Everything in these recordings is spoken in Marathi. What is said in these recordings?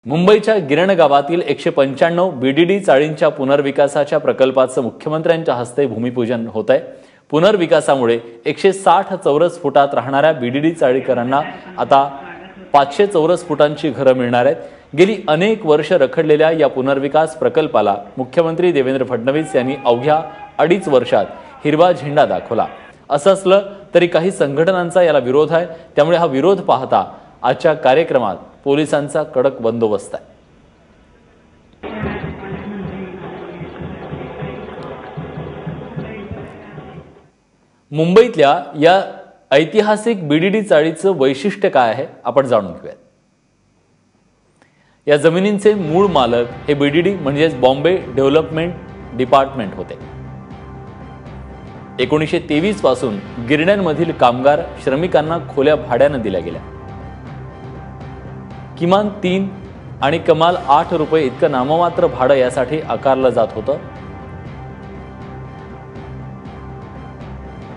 मुंबईच्या गिरण गावातील 195 बीडीडी चाळींच्या पुनर्विकासाच्या प्रकल्पाचं मुख्यमंत्र्यांच्या हस्ते भूमिपूजन होत आहे। पुनर्विकासामुळे 160 चौरस फुटात राहणाऱ्या बीडीडी चाळीकरांना आता 500 चौरस फुटांची घरे मिळणार आहेत। गेली अनेक वर्ष रखडलेल्या या पुनर्विकास प्रकल्पाला मुख्यमंत्री देवेंद्र फडणवीस यांनी अवघ्या 2.5 वर्षात हिरवा झेंडा दाखवला। असं असलं तरी काही संघटनांचा याला विरोध आहे, त्यामुळे हा विरोध पाहता आजच्या कार्यक्रमात पोलिसांचा कडक बंदोबस्त आहे। मुंबईतल्या या ऐतिहासिक बीडीडी चाळीचं वैशिष्ट्य काय आहे आपण जाणून घेऊया। या जमिनींचे मूळ मालक हे बीडीडी म्हणजे बॉम्बे डेव्हलपमेंट डिपार्टमेंट होते। 1923 पासून गिरण्यांमधील कामगार श्रमिकांना खोल्या भाड्याने दिल्या गेल्या। किमान 3 आणि कमाल 8 रुपये इतकं नाममात्र भाडं यासाठी आकारलं जात होतं।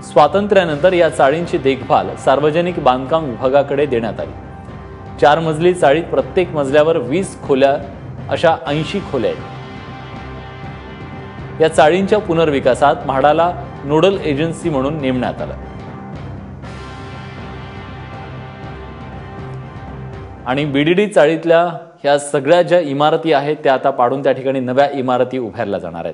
स्वातंत्र्यानंतर या चाळींची देखभाल सार्वजनिक बांधकाम विभागाकडे देण्यात आली। 4 मजली चाळीत प्रत्येक मजल्यावर 20 खोल्या अशा 80 खोल्या आहेत। या चाळींच्या पुनर्विकासात म्हाडाला नोडल एजन्सी म्हणून नेमण्यात आलं आणि बीडीडी चाळीतल्या ह्या सगळ्या ज्या इमारती आहेत त्या आता पाडून त्या ठिकाणी नव्या इमारती उभारल्या जाणार आहेत।